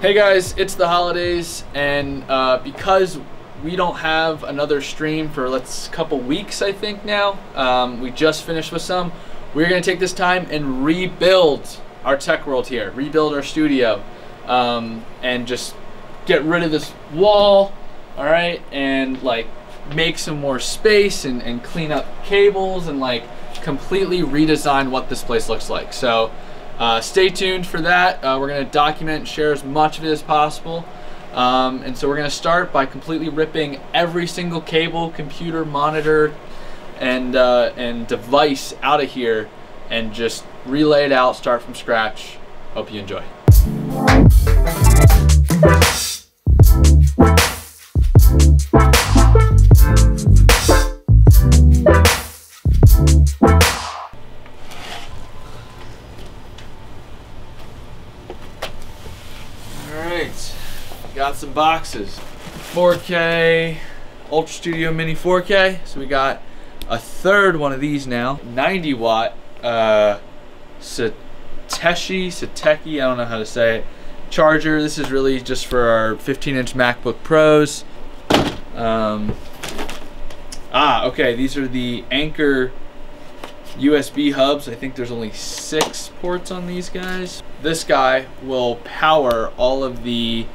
Hey guys, it's the holidays, and because we don't have another stream for a couple weeks, I think now, we just finished with some, we're gonna take this time and rebuild our tech world here, rebuild our studio, and just get rid of this wall, all right, and like make some more space and clean up cables and like completely redesign what this place looks like. So stay tuned for that. We're going to document and share as much of it as possible. And so we're going to start by completely ripping every single cable, computer, monitor, and device out of here and just relay it out, start from scratch. Hope you enjoy. Got some boxes. 4K, Ultra Studio Mini 4K. So we got a third one of these now. 90 watt Sateki, I don't know how to say it, charger. This is really just for our 15-inch MacBook Pros. Okay, these are the Anker USB Hubs. I think there's only 6 ports on these guys. This guy will power all of the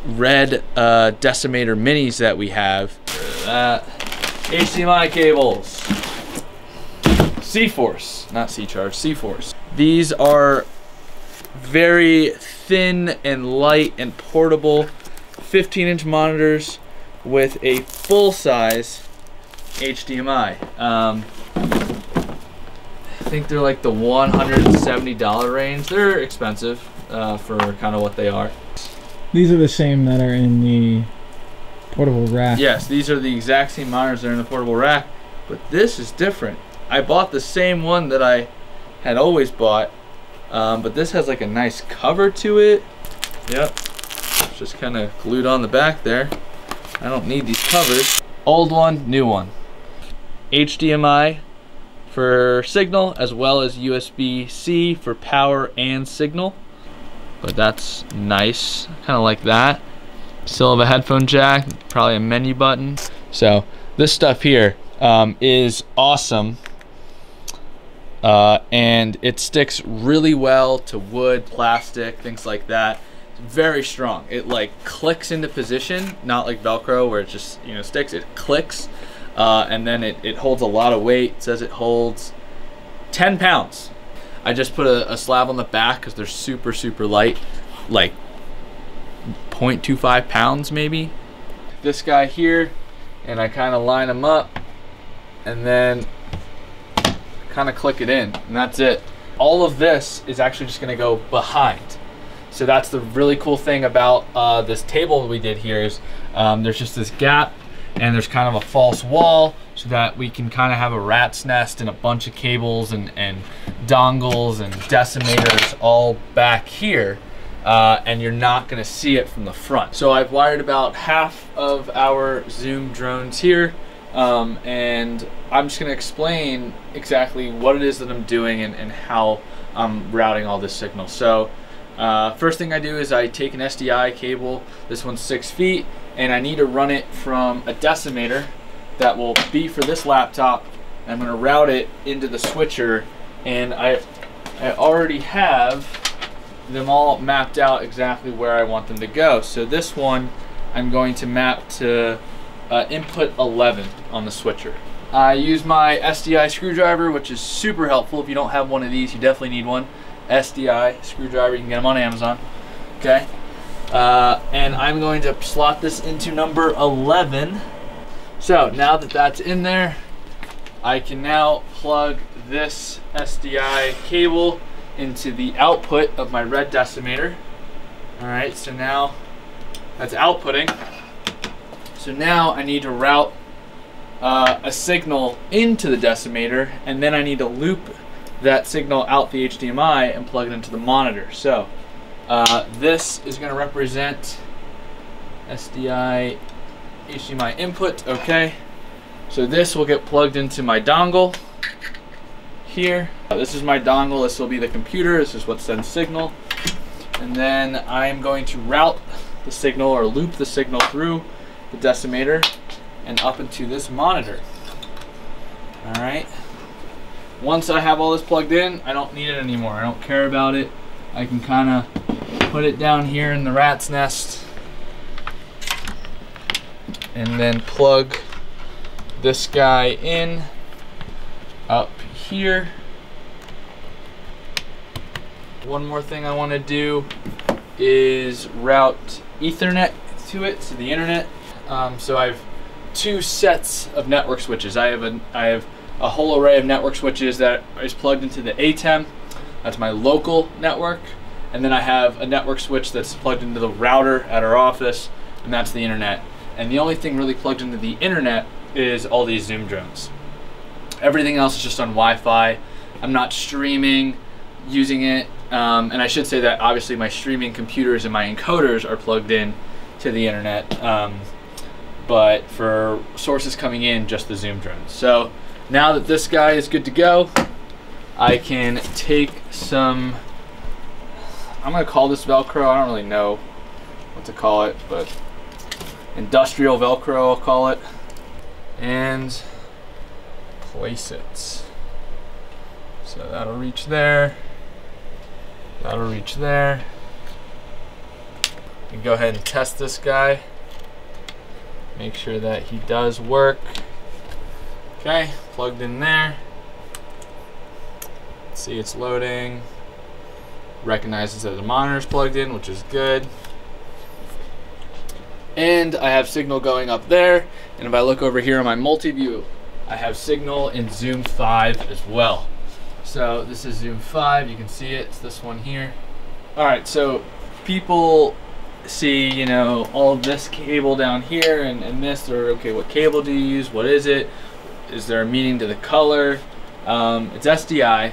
red decimator minis that we have. HDMI cables. C-Force, not C-Charge, C-Force. These are very thin and light and portable 15-inch monitors with a full-size HDMI. I think they're like the $170 range. They're expensive for kind of what they are. These are the same that are in the portable rack. Yes, these are the exact same monitors that are in the portable rack, but this is different. I bought the same one that I had always bought, but this has like a nice cover to it. Yep, it's just kind of glued on the back there. I don't need these covers. Old one, new one. HDMI for signal, as well as USB-C for power and signal. But that's nice, kind of like that. Still have a headphone jack, probably a menu button. So this stuff here is awesome, and it sticks really well to wood, plastic, things like that. It's very strong. It like clicks into position, not like Velcro where it just sticks. It clicks, and then it holds a lot of weight. It says it holds 10 pounds. I just put a slab on the back because they're super, super light, like 0.25 pounds maybe. This guy here, and I kind of line them up and then kind of click it in, and that's it. All of this is actually just going to go behind. So that's the really cool thing about this table we did here is there's just this gap and there's kind of a false wall so that we can kind of have a rat's nest and a bunch of cables and dongles and decimators all back here, and you're not going to see it from the front. So I've wired about half of our Zoom drones here, and I'm just going to explain exactly what it is that I'm doing and how I'm routing all this signal. So first thing I do is I take an SDI cable. This one's 6 feet, and I need to run it from a decimator that will be for this laptop. I'm going to route it into the switcher, and I already have them all mapped out exactly where I want them to go. So this one I'm going to map to input 11 on the switcher. I use my SDI screwdriver, which is super helpful. If you don't have one of these, you definitely need one. SDI screwdriver, you can get them on Amazon. Okay, and I'm going to slot this into number 11. So now that that's in there, I can now plug this SDI cable into the output of my red decimator. All right, so now that's outputting. So now I need to route a signal into the decimator, and then I need to loop that signal out the HDMI and plug it into the monitor. So this is going to represent SDI HDMI input. Okay, so this will get plugged into my dongle here. This is my dongle. This will be the computer. This is what sends signal. And then I'm going to route the signal or loop the signal through the decimator and up into this monitor. All right. Once I have all this plugged in, I don't need it anymore. I don't care about it. I can kind of put it down here in the rat's nest and then plug this guy in up here. One more thing I want to do is route Ethernet to it, to the internet. So I have two sets of network switches. I have a whole array of network switches that is plugged into the ATEM. That's my local network. And then I have a network switch that's plugged into the router at our office, and that's the internet. And the only thing really plugged into the internet is all these Zoom drones. Everything else is just on Wi-Fi. I'm not streaming using it. And I should say that obviously my streaming computers and my encoders are plugged in to the internet. But for sources coming in, just the Zoom drones. So now that this guy is good to go, I can take some, I'm gonna call this Velcro, I don't really know what to call it, but industrial Velcro I'll call it, and place it. So that'll reach there, that'll reach there. You can go ahead and test this guy. Make sure that he does work. Okay, plugged in there. Let's see, it's loading. Recognizes that the monitor's plugged in, which is good. And I have signal going up there. And if I look over here on my multi-view, I have signal in Zoom 5 as well. So this is Zoom 5, you can see it, it's this one here. All right, so people see, you know, all of this cable down here and this, or okay, what cable do you use? What is it? Is there a meaning to the color? It's SDI.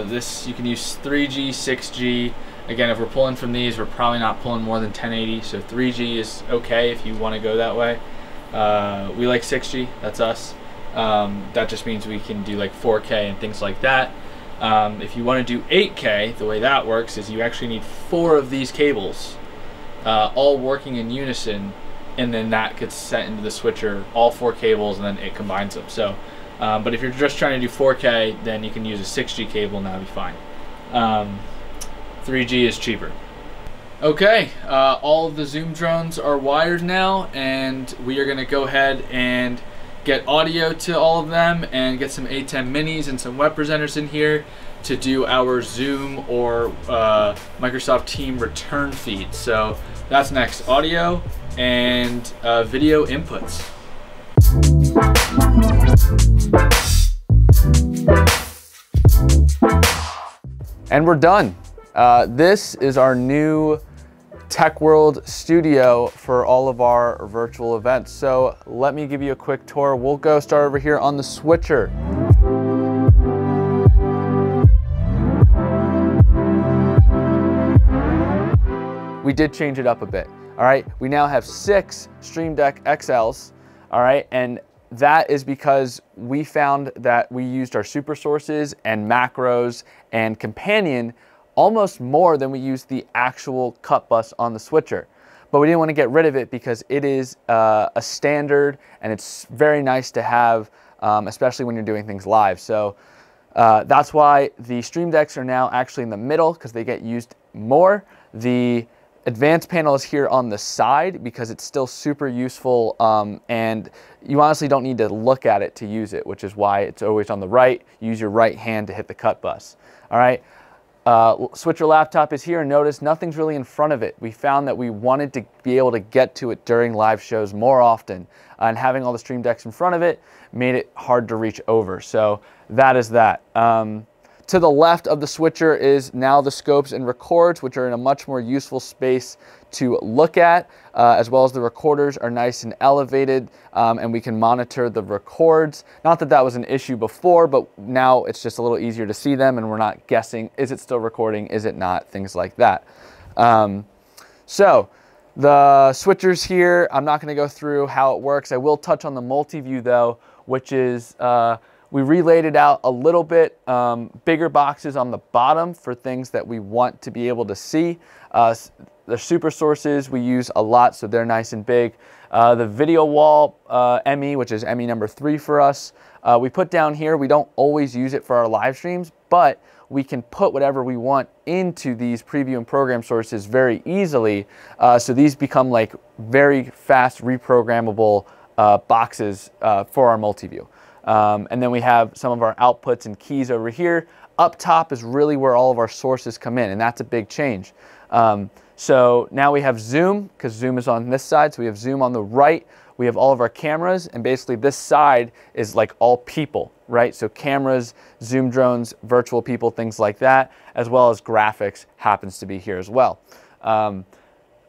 This, you can use 3G, 6G. Again, if we're pulling from these, we're probably not pulling more than 1080, so 3G is okay if you want to go that way. We like 6G, that's us. That just means we can do like 4K and things like that. If you want to do 8K, the way that works is you actually need 4 of these cables, all working in unison, and then that gets sent into the switcher, all 4 cables, and then it combines them. So, but if you're just trying to do 4K, then you can use a 6G cable and that'll be fine. 3G is cheaper. Okay, all of the Zoom drones are wired now, and we are going to go ahead and get audio to all of them and get some ATEM minis and some web presenters in here to do our Zoom or Microsoft Team return feed. So that's next, audio and video inputs. And we're done. This is our new Tech World studio for all of our virtual events. So let me give you a quick tour. We'll go start over here on the switcher. We did change it up a bit. All right, we now have 6 Stream Deck XLs. All right, and that is because we found that we used our super sources and macros and companion almost more than we used the actual cut bus on the switcher. But we didn't want to get rid of it because it is a standard and it's very nice to have, especially when you're doing things live. So that's why the Stream Decks are now actually in the middle because they get used more. The advanced panel is here on the side because it's still super useful, and you honestly don't need to look at it to use it, which is why it's always on the right. Use your right hand to hit the cut bus. All right. Switcher laptop is here, and notice nothing's really in front of it. We found that we wanted to be able to get to it during live shows more often, and having all the Stream Decks in front of it made it hard to reach over. So that is that. To the left of the switcher is now the scopes and records, which are in a much more useful space to look at, as well as the recorders are nice and elevated, and we can monitor the records. Not that that was an issue before, but now it's just a little easier to see them and we're not guessing, is it still recording, is it not, things like that. So the switchers here, I'm not going to go through how it works. I will touch on the multi-view though, which is We relaid it out a little bit, bigger boxes on the bottom for things that we want to be able to see. The super sources we use a lot, so they're nice and big. The video wall ME, which is ME number 3 for us, we put down here. We don't always use it for our live streams, but we can put whatever we want into these preview and program sources very easily. So these become like very fast reprogrammable boxes for our multi-view. And then we have some of our outputs and keys over here. Up top is really where all of our sources come in, and that's a big change. So now we have Zoom, because Zoom is on this side, so we have Zoom on the right. We have all of our cameras, and basically this side is like all people, right? So cameras, Zoom drones, virtual people, things like that, as well as graphics happens to be here as well.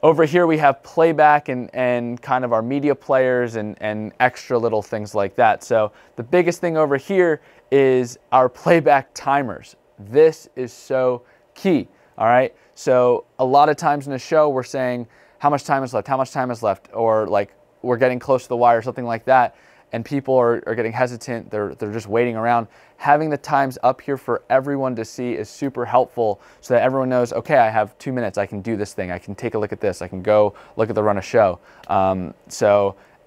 Over here we have playback and kind of our media players and extra little things like that. So the biggest thing over here is our playback timers. This is so key, all right? So a lot of times in a show we're saying how much time is left, how much time is left, or like we're getting close to the wire or something like that, and people are getting hesitant, they're just waiting around. Having the times up here for everyone to see is super helpful so that everyone knows, okay, I have 2 minutes, I can do this thing, I can take a look at this, I can go look at the run of show. And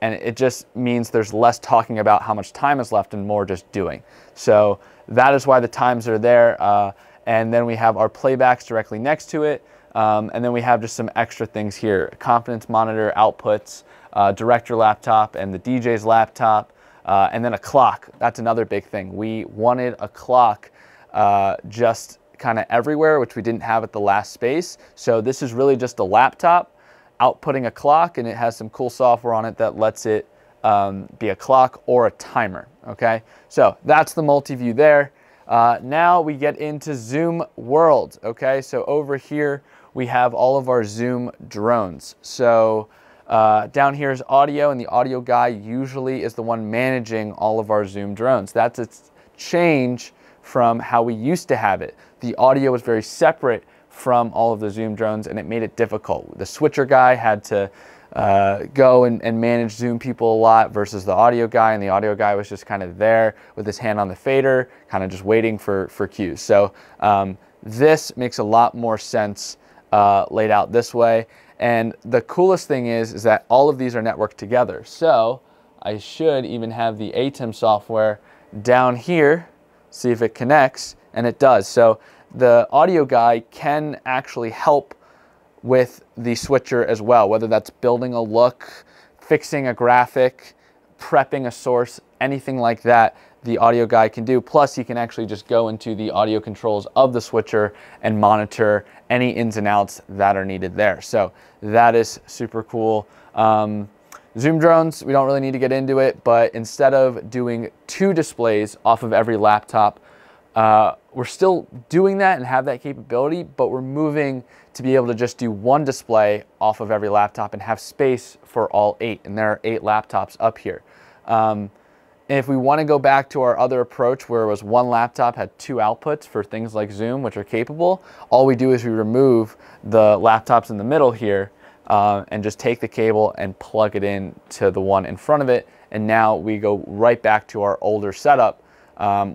it just means there's less talking about how much time is left and more just doing. So that is why the times are there. And then we have our playbacks directly next to it. And then we have just some extra things here: confidence monitor, outputs, director laptop and the DJ's laptop, and then a clock. That's another big thing. We wanted a clock just kind of everywhere, which we didn't have at the last space. So this is really just a laptop outputting a clock, and it has some cool software on it that lets it be a clock or a timer. Okay, so that's the multi-view there. Now we get into Zoom World. Okay, so over here we have all of our Zoom drones. So down here is audio, and the audio guy usually is the one managing all of our Zoom drones. That's a change from how we used to have it. The audio was very separate from all of the Zoom drones, and it made it difficult. The switcher guy had to go and manage Zoom people a lot versus the audio guy, and the audio guy was just kind of there with his hand on the fader, kind of just waiting for cues. So this makes a lot more sense laid out this way. And the coolest thing is that all of these are networked together. So I should even have the ATEM software down here, see if it connects, and it does. So the audio guy can actually help with the switcher as well, whether that's building a look, fixing a graphic, prepping a source, anything like that, the audio guy can do. Plus, he can actually just go into the audio controls of the switcher and monitor any ins and outs that are needed there. So that is super cool. Zoom drones, we don't really need to get into it, but instead of doing 2 displays off of every laptop, we're still doing that and have that capability, but we're moving to be able to just do 1 display off of every laptop and have space for all 8. And there are 8 laptops up here. If we want to go back to our other approach where it was 1 laptop had 2 outputs for things like Zoom, which are capable, all we do is we remove the laptops in the middle here and just take the cable and plug it in to the one in front of it. And now we go right back to our older setup,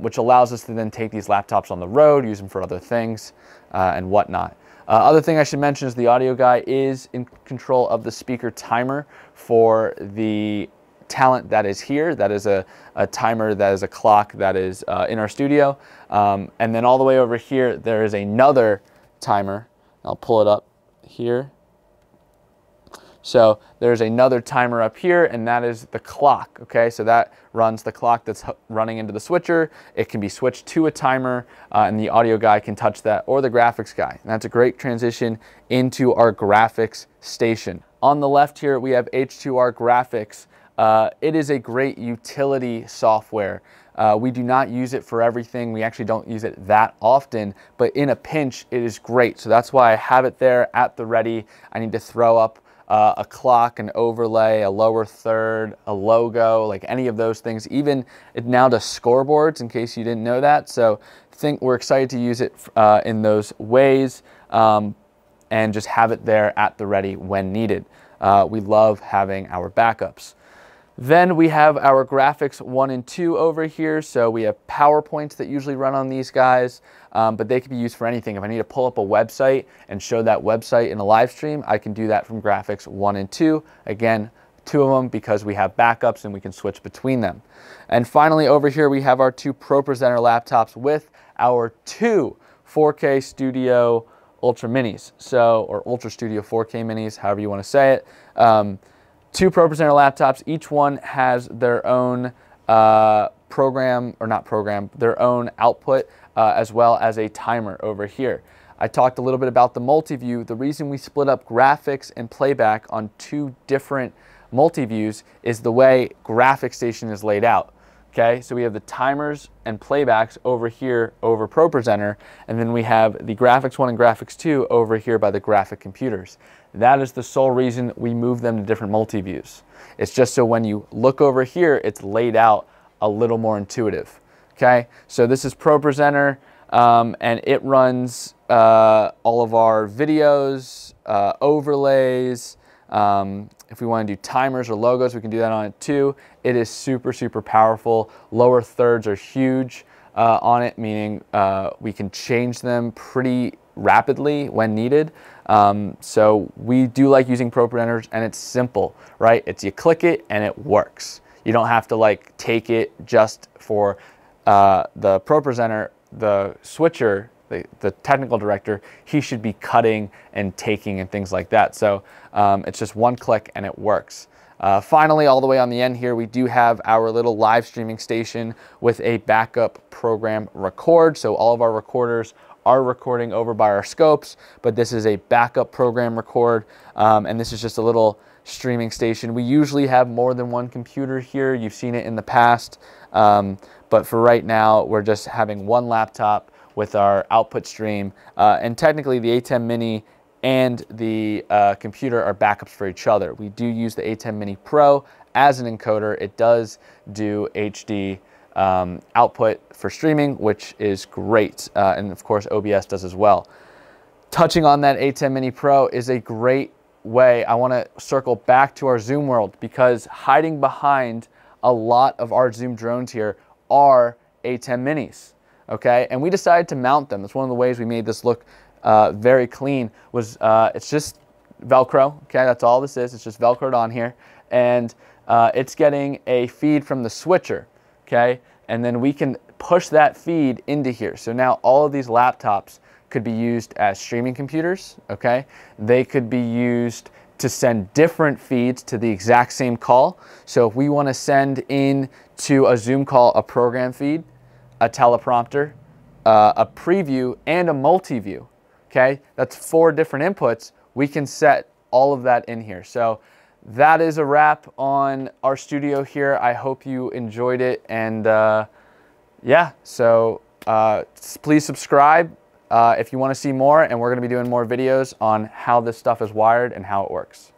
which allows us to then take these laptops on the road, use them for other things and whatnot. Other thing I should mention is the audio guy is in control of the speaker timer for the talent that is here. That is a timer, that is a clock that is in our studio. And then all the way over here, there is another timer. I'll pull it up here. So there's another timer up here, and that is the clock, okay? So that runs the clock that's running into the switcher. It can be switched to a timer, and the audio guy can touch that, or the graphics guy. And that's a great transition into our graphics station. On the left here, we have H2R Graphics. It is a great utility software. We do not use it for everything. We actually don't use it that often, but in a pinch, it is great. So that's why I have it there at the ready. I need to throw up a clock, an overlay, a lower third, a logo, like any of those things. Even it now does scoreboards, in case you didn't know that. So we're excited to use it in those ways and just have it there at the ready when needed. We love having our backups. Then we have our graphics 1 and 2 over here. So we have PowerPoints that usually run on these guys, but they can be used for anything. If I need to pull up a website and show that website in a live stream, I can do that from graphics 1 and 2. Again, 2 of them because we have backups and we can switch between them. And finally over here we have our 2 ProPresenter laptops with our 2 4K Studio Ultra Minis, or Ultra Studio 4K Minis, however you want to say it. 2 ProPresenter laptops, each one has their own their own output, as well as a timer over here. I talked a little bit about the multi-view. The reason we split up graphics and playback on 2 different multi-views is the way Graphics Station is laid out. Okay, so we have the timers and playbacks over here over ProPresenter, and then we have the Graphics 1 and Graphics 2 over here by the graphic computers. That is the sole reason we move them to different multi-views. It's just so when you look over here, it's laid out a little more intuitive. Okay, so this is ProPresenter, and it runs all of our videos, overlays. If we want to do timers or logos, we can do that on it too. It is super, super powerful. Lower thirds are huge on it, meaning we can change them pretty rapidly when needed. So we do like using ProPresenters, and it's simple, right? It's you click it and it works. You don't have to like take it just for the ProPresenter, the switcher, the technical director, he should be cutting and taking and things like that. So it's just one click and it works. Finally, all the way on the end here, we do have our little live streaming station with a backup program record. So all of our recorders are recording over by our scopes, but this is a backup program record, and this is just a little streaming station. We usually have more than one computer here. You've seen it in the past, but for right now, we're just having one laptop with our output stream, and technically the A10 Mini and the computer are backups for each other. We do use the A10 Mini Pro as an encoder. It does do HD output for streaming, which is great, and of course OBS does as well. Touching on that A10 Mini Pro is a great way. I want to circle back to our Zoom world, because hiding behind a lot of our Zoom drones here are A10 Minis. Okay, and we decided to mount them. That's one of the ways we made this look very clean. Was it's just Velcro. Okay, that's all this is. It's just Velcroed on here, and it's getting a feed from the switcher. Okay, and then we can push that feed into here. So now all of these laptops could be used as streaming computers. Okay, they could be used to send different feeds to the exact same call. So if we want to send in to a Zoom call a program feed, a teleprompter, a preview, and a multi-view. Okay, that's 4 different inputs. We can set all of that in here. So that is a wrap on our studio here. I hope you enjoyed it, and yeah, so please subscribe if you want to see more, and we're going to be doing more videos on how this stuff is wired and how it works.